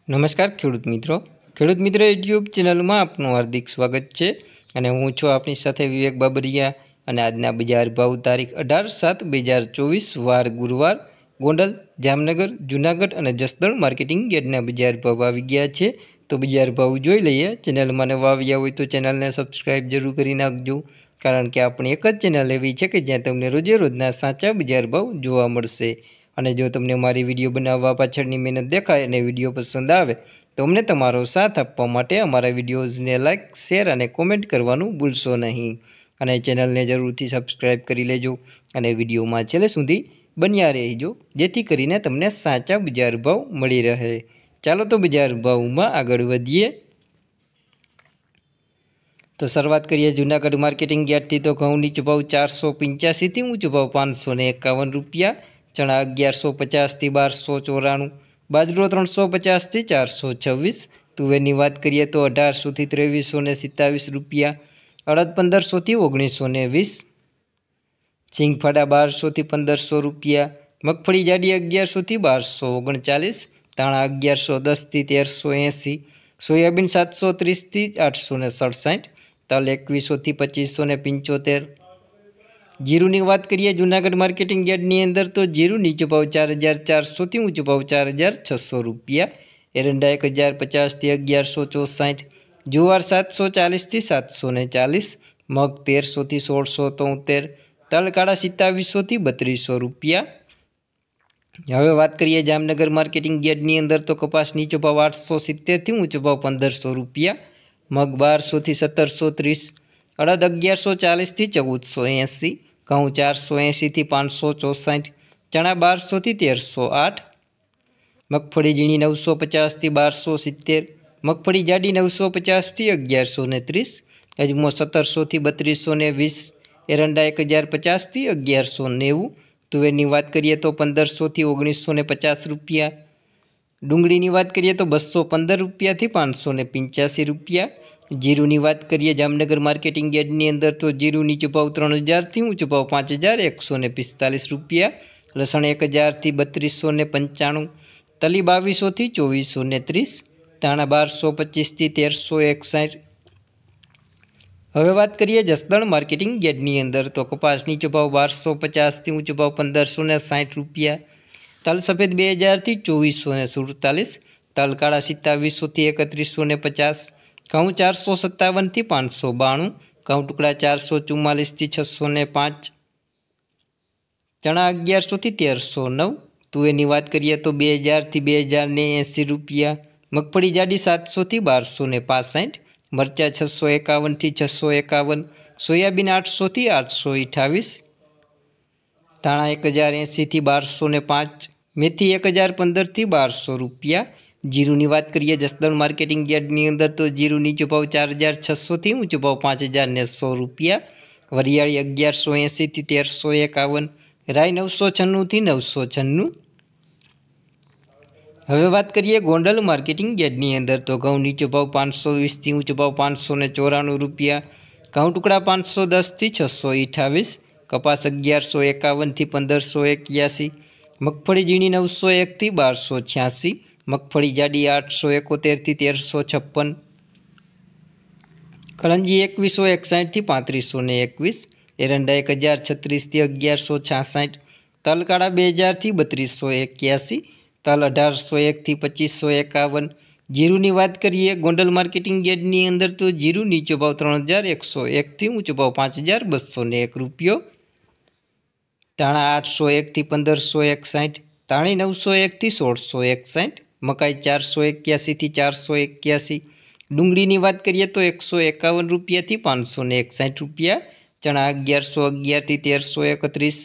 નમસ્કાર ખેડૂત મિત્રો યુટ્યુબ ચેનલમાં આપનું હાર્દિક સ્વાગત છે અને હું છું આપની સાથે વિવેક બાબરિયા અને આજના બજાર ભાવ તારીખ 18/7/2024 વાર ગુરુવાર ગોંડલ, જામનગર, જૂનાગઢ અને જસદણ માર્કેટિંગ યાર્ડના બજાર ભાવ આવી ગયા છે। તો બજાર ભાવ જોઈ લઈએ। ચેનલમાં નવા આવ્યા હોય તો ચેનલને સબસ્ક્રાઈબ જરૂર કરી નાખજો, કારણ કે આપણી એક જ ચેનલ એવી છે કે જ્યાં તમને રોજે રોજના સાચા બજાર ભાવ જોવા મળશે। અને જો તમને મારી વિડીયો બનાવવા પાછળની મહેનત દેખાય અને વિડીયો પસંદ આવે તો અમને તમારો સાથ આપવા માટે અમારા વિડીયોઝને લાઇક, શેર અને કોમેન્ટ કરવાનું ભૂલશો નહીં। અને ચેનલને જરૂરથી સબસ્ક્રાઈબ કરી લેજો અને વિડીયોમાં છેલ્લે સુધી બન્યા રહેજો, જેથી કરીને તમને સાચા બજાર ભાવ મળી રહે। ચાલો તો બજાર ભાવમાં આગળ વધીએ। તો શરૂઆત કરીએ જૂનાગઢ માર્કેટિંગ યાર્ડથી। તો ઘઉં નીચો ભાવ 485 થી ઊંચો ભાવ 551 રૂપિયા, चना 1150 થી 1294, बाजरो 350 થી 426, तुवेरनी बात करिए तो 1800 થી 2327 रुपया, अड़द 1500 થી 1920, सिंगफाड़ा 1200 થી 1500 रुपया, मगफड़ी जाडी 1100 થી 1239, धाणा 1110 થી 1380, सोयाबीन 730 થી 867, तल 2100 થી 2575। जीरु की बात करिए जूनागढ़ मार्केटिंग यार्डनी अंदर तो जीरु नीचो भाव 4400 थी ऊंचो भाव 4600 रुपया, एरंडा 1050 थी 1164, जुवार 740 थी 740, मग 1300 थी 1673, तल काड़ा 2700 थी 3200 रुपया। हवे बात करिए जामनगर मार्केटिंग यार्डनी अंदर तो कपास नीचो भाव 870 थी ऊंचो भाव 1500 रुपया, मग 1200 थी 1730, अड़द 1140 थी 1480, घऊँ 480 थी 564, चना 1200 थी 1308, मगफड़ी झीणी 950 थी 1270, मगफड़ी जाडी 950 थी 1130, अजमो 1700 थी 3220, एरंडा 1050 थी 1190, तुवेरनी बात करिए तो 1500 थी 1950 रुपया, डूंगळी की बात करिए तो 215 रुपया थी 585 रुपया। जीरु की बात करिए जामनगर मार्केटिंग यार्डनी अंदर तो जीरु नीचो भाव 3000 थी ऊंचो भाव 5145 रुपया, लसण 1000 थी 3295, तली 2200 थी 2430, धाणा 1225 थी 1361। हवे बात करिए जसदण मार्केटिंग यार्डनी अंदर तो कपास नीचो भाव 1250 थी ऊंचो भाव 1560 रुपया, तल सफेद 2000 थी 2447, तल काड़ा 2700 थी 3150, घऊँ 457 थी 592, घऊँ टुकड़ा 444 थी 605, चना 1100 थी 1309, तुवेरनी बात करिए तो 2000 थी 2080 रुपया, मगफड़ी जाडी 700 थी 1265, मरचा 651 थी 651, सोयाबीन 800 थी 828, धाणा 1080 थी 1205, मेथी 1015 थी 1200 रुपया। जीरु की बात करिए जसदण मार्केटिंग यार्डनी अंदर तो जीरु नीचो भाव 4600 थी ऊंचो भाव 5100 रुपया, वरियाળી 1180 थी 1351, राई 996 थी 996। हवे बात करिए गोंडल मार्केटिंग यार्डनी अंदर तो घऊँ नीचो भाव 520 थी ऊंचो भाव 594 रुपया, घऊँ टुकड़ा 510 थी 628, कपास 1151 थी 1581, मगफड़ी झीणी 901 थी 1286, मगफड़ी जाडी 871 थी 1356, कलंजी 2161 थी 3521, एरंडा 1036 थी 1166, तल काड़ा 2000 थी 3281, तल 1801 थी 2551। जीरु की बात करिए गोंडल मार्केटिंग यार्डनी अंदर तो जीरु नीचो भाव 3101 थी ऊंचो भाव 5201 रुपयो, धाणा 801 थी 1561, धाणी 901 थी 1661, मकाई 481 थी 481, डूंगळी की बात करिए तो 151 रुपया थी 561 रुपया, चना 1111 थी 1331,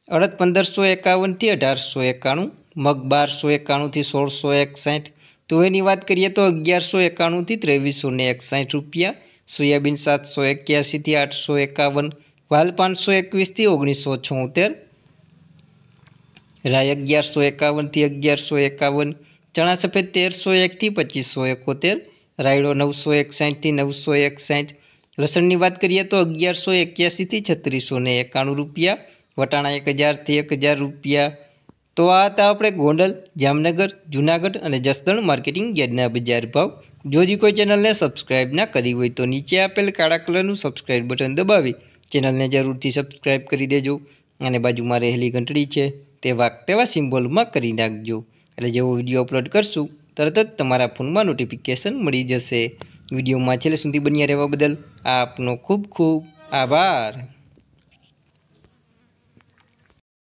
अड़द 1551 थी 1891, मग 1291 थी 1661, तुवेर की बात करिए तो 1191 थी 2361 रुपया, सोयाबीन 781 थी 851, वाल 521 थी 1976, राय 1151 थी 1151, चना सफेद 1301 थी 2571, रायड़ो 961 थी 961। लसण की बात करिए तो 1181 थी 3691 रुपया, वटाणा 1000 थी 1000 रुपया, તો આ હતા આપણે ગોંડલ, જામનગર, જૂનાગઢ અને જસદણ માર્કેટિંગ યાર્ડના બજાર ભાવ। જો કોઈ ચેનલને સબસ્ક્રાઈબ ના કરી હોય તો નીચે આપેલ કાળા કલરનું સબસ્ક્રાઈબ બટન દબાવી ચેનલને જરૂરથી સબસ્ક્રાઈબ કરી દેજો અને બાજુમાં રહેલી ઘંટડી છે તે વાગતેવા સિમ્બોલમાં કરી નાખજો, એટલે જેવો વિડીયો અપલોડ કરશું તરત જ તમારા ફોનમાં નોટિફિકેશન મળી જશે। વિડીયોમાં છેલ્લે સુધી બન્યા રહેવા બદલ આપનો ખૂબ ખૂબ આભાર।